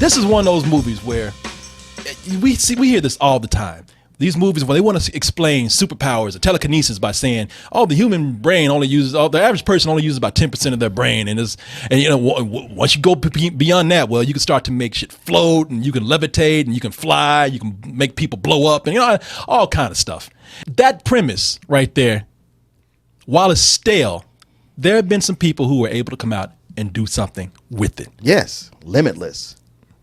This is one of those movies where we hear this all the time. These movies where they want to explain superpowers or telekinesis by saying, "Oh, the human brain only uses, the average person only uses about 10% of their brain," and once you go beyond that, well, you can start to make shit float, and you can levitate, and you can fly, you can make people blow up, and all kind of stuff. That premise right there, while it's stale, there have been some people who were able to come out and do something with it. Yes, limitless.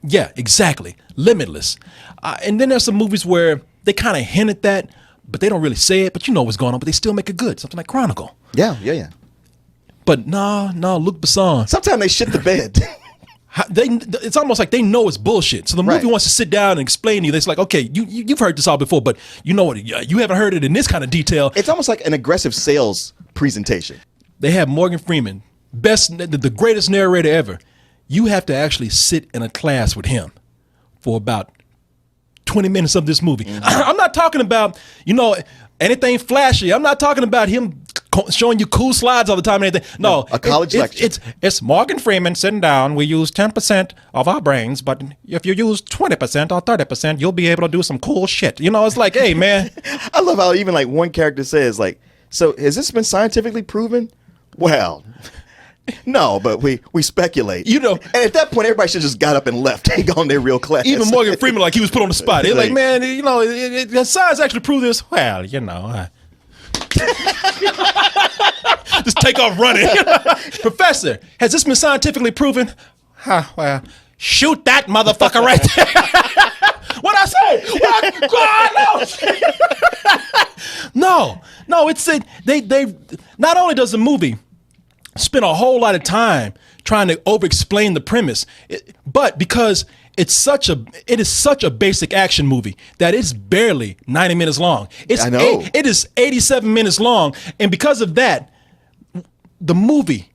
Yeah, exactly, limitless. And then there's some movies where they kind of hint at that, but they don't really say it, but you know what's going on, but they still make it good. Something like Chronicle. Yeah. But no, Luc Besson. Sometimes they shit the bed. It's almost like they know it's bullshit. So the movie wants to sit down and explain to you. It's like, okay, you've heard this all before, but you know what? You haven't heard it in this kind of detail. It's almost like an aggressive sales presentation. They have Morgan Freeman, the greatest narrator ever. You have to actually sit in a class with him for about 20 minutes of this movie. Mm-hmm. I'm not talking about, anything flashy. I'm not talking about him showing you cool slides all the time and anything. No, a college lecture. It's Morgan Freeman sitting down. We use 10% of our brains, but if you use 20% or 30%, you'll be able to do some cool shit. It's like, hey, man. I love how even like one character says like, so has this been scientifically proven? Well, no, but we speculate. And at that point, everybody should just got up and left and gone their real class. Even Morgan Freeman, like he was put on the spot. It's like, man, science actually proved this. Well, just take off running. Professor, has this been scientifically proven? Well, shoot that motherfucker right there. What'd I say? No, it's they not only does the movie spend a whole lot of time trying to over-explain the premise, but because it is such a basic action movie that it's barely 90 minutes long. I know. It is 87 minutes long, and because of that, the movie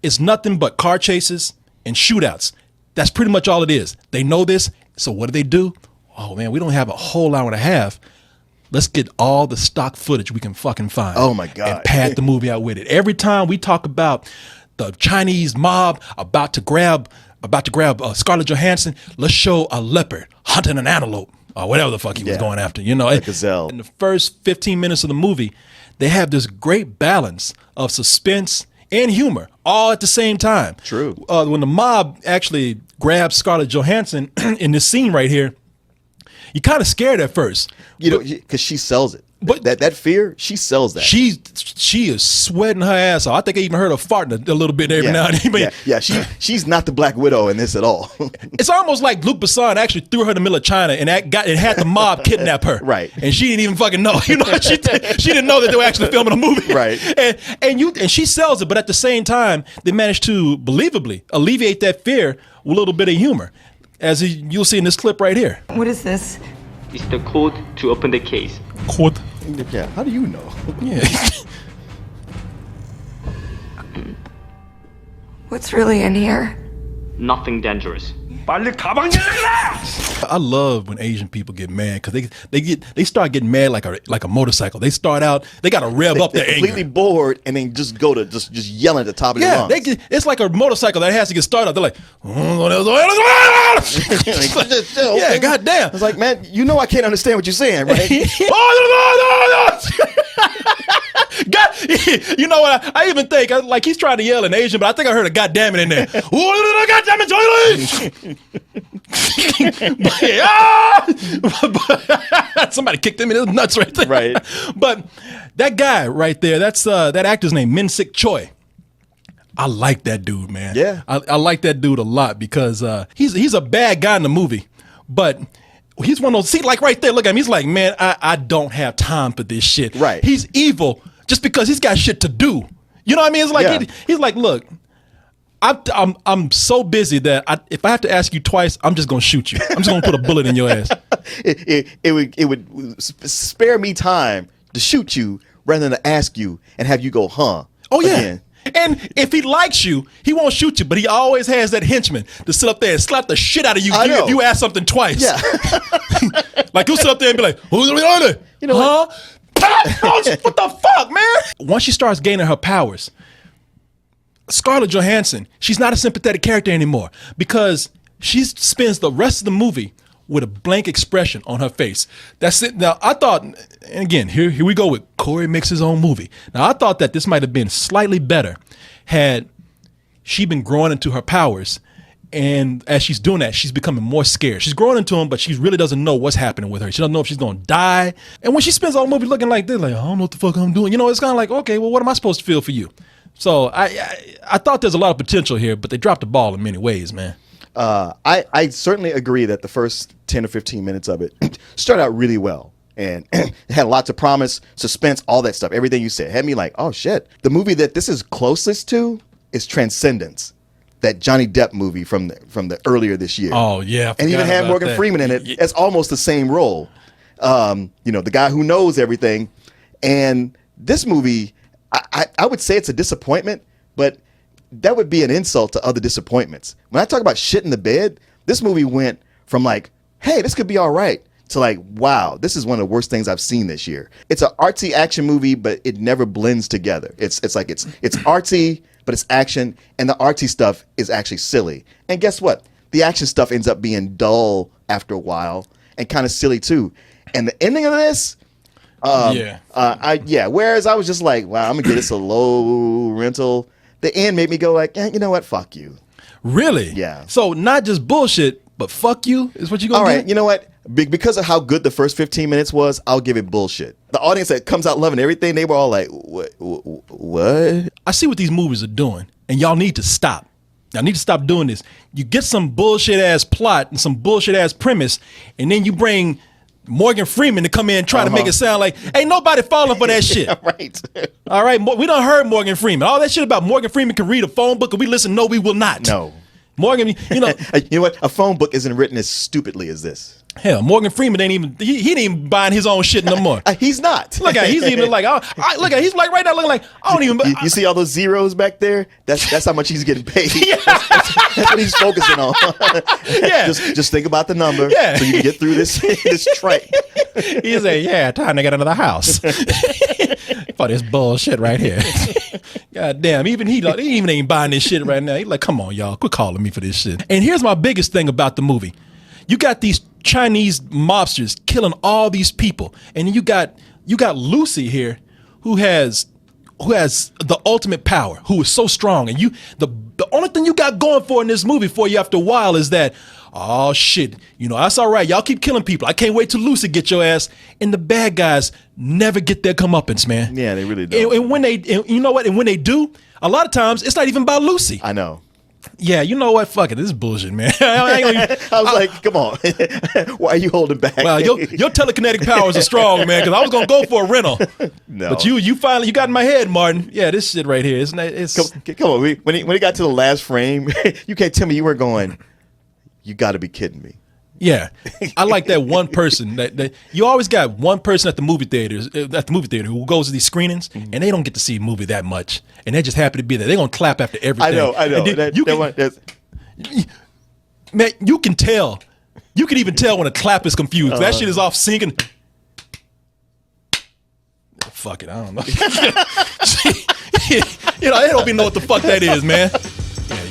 is nothing but car chases and shootouts. That's pretty much all it is. They know this, so what do? Oh man, we don't have a whole hour and a half. Let's get all the stock footage we can fucking find. Oh my God. And pad the movie out with it. Every time we talk about the Chinese mob about to grab Scarlett Johansson, let's show a leopard hunting an antelope or whatever the fuck he was going after. A gazelle. In the first 15 minutes of the movie, they have this great balance of suspense and humor all at the same time. True. When the mob actually grabs Scarlett Johansson in this scene right here, you're kind of scared at first. Because she sells it. But that fear, she sells that. She is sweating her ass off. I think I even heard her farting a little bit every now and then. Yeah, she's not the Black Widow in this at all. It's almost like Luc Besson actually threw her in the middle of China and had the mob kidnap her. Right. And she didn't even fucking know. She didn't know that they were actually filming a movie. Right. And she sells it, but at the same time, they managed to believably alleviate that fear with a little bit of humor, as you'll see in this clip right here. What is this? It's the code to open the case. Code? Yeah, how do you know? Yeah. What's really in here? Nothing dangerous. I love when Asian people get mad because they start getting mad like a motorcycle. They start out, they got to rev up their anger. Completely bored and then just go to just yelling at the top of their lungs. It's like a motorcycle that has to get started. They're like, yeah, goddamn. It's like, man, I can't understand what you're saying, right? God, you know what? I even think like he's trying to yell in Asian, but I think I heard a goddamn it in there. Goddamn it, somebody kicked him in his nuts right there. Right. But that guy right there, that's that actor's name, Min-Sik Choi. I like that dude, man. Yeah. I like that dude a lot because he's a bad guy in the movie, but he's one of those, see, like right there, look at him. He's like, man, I don't have time for this shit. Right. He's evil just because he's got shit to do. You know what I mean? It's like he's like, look, I'm so busy that if I have to ask you twice, I'm just gonna shoot you. I'm just gonna put a bullet in your ass. It would spare me time to shoot you rather than to ask you and have you go, huh? Oh yeah. Again. And if he likes you, he won't shoot you, but he always has that henchman to sit up there and slap the shit out of you if you ask something twice. Yeah. Like he'll sit up there and be like, who's on it? You know huh? What the fuck, man? Once she starts gaining her powers, Scarlett Johansson, she's not a sympathetic character anymore because she spends the rest of the movie with a blank expression on her face. That's it. Now, I thought, and again, here we go with Corey makes his own movie. Now, I thought that this might have been slightly better had she been growing into her powers. And as she's doing that, she's becoming more scared. She's growing into them, but she really doesn't know what's happening with her. She doesn't know if she's going to die. And when she spends all the movie looking like this, like, I don't know what the fuck I'm doing. It's kind of like, okay, well, what am I supposed to feel for you? So I thought there's a lot of potential here, but they dropped the ball in many ways, man. I certainly agree that the first 10 or 15 minutes of it started out really well. And it had lots of promise, suspense, all that stuff. Everything you said had me like, oh, shit. The movie that this is closest to is Transcendence. That Johnny Depp movie from the earlier this year. Oh, yeah. And even had Morgan Freeman in it. It's almost the same role. The guy who knows everything. And this movie, I would say it's a disappointment, but that would be an insult to other disappointments. When I talk about shit in the bed, this movie went from like, hey, this could be all right, to like, wow, this is one of the worst things I've seen this year. It's an artsy action movie, but it never blends together. It's artsy, but it's action, and the artsy stuff is actually silly. And guess what? The action stuff ends up being dull after a while and kind of silly too. And the ending of this, whereas I was just like, wow, I'm gonna give this a low rental. The end made me go like, you know what? Fuck you. Really? Yeah. So not just bullshit, but fuck you is what you gonna All right, get? you know what? Because of how good the first 15 minutes was, I'll give it bullshit. The audience that comes out loving everything, they were all like, what? I see what these movies are doing, and y'all need to stop. Y'all need to stop doing this. You get some bullshit ass plot and some bullshit ass premise, and then you bring Morgan Freeman to come in and try to make it sound like ain't nobody falling for that shit. Yeah, right. All right, we done heard Morgan Freeman. All that shit about Morgan Freeman can read a phone book and we listen, no, we will not. No. Morgan, you know what? A phone book isn't written as stupidly as this. Hell, Morgan Freeman ain't even he ain't even buying his own shit no more. He's not. Look at he's even like look at he's like right now looking like I don't even. You see all those zeros back there? That's how much he's getting paid. That's what he's focusing on. Yeah. Just think about the number. Yeah. So you can get through this trek. He's like, yeah, time to get another house. For this bullshit right here. God damn, even he even ain't buying this shit right now. He's like, come on, y'all, quit calling me for this shit. And here's my biggest thing about the movie. You got these Chinese mobsters killing all these people, and you got Lucy here, who has the ultimate power, who is so strong, and the only thing you got going for in this movie for you after a while is that, oh shit, that's all right. Y'all keep killing people. I can't wait till Lucy get your ass. And the bad guys never get their comeuppance, man. Yeah, they really don't. And when you know what? And when they do, a lot of times it's not even about Lucy. I know. Yeah, you know what? Fuck it. This is bullshit, man. I was like, come on. Why are you holding back? Well, your telekinetic powers are strong, man, because I was going to go for a rental. No. But you finally got in my head, Martin. Yeah, this shit right here. Come on. When he got to the last frame, you can't tell me you weren't going, you got to be kidding me. Yeah, I like that one person that you always got one person at the movie theater who goes to these screenings and they don't get to see a movie that much and they just happy to be there. They're gonna clap after everything. I know. Man, you can tell. You can even tell when a clap is confused. That shit is off syncing. Fuck it, I don't know. They don't even know what the fuck that is, man.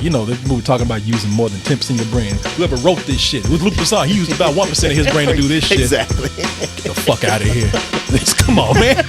Yeah, this movie talking about using more than 10% of your brain. Whoever wrote this shit, it was Luc Besson. He used about 1% of his brain to do this shit. Exactly. Get the fuck out of here. Come on, man.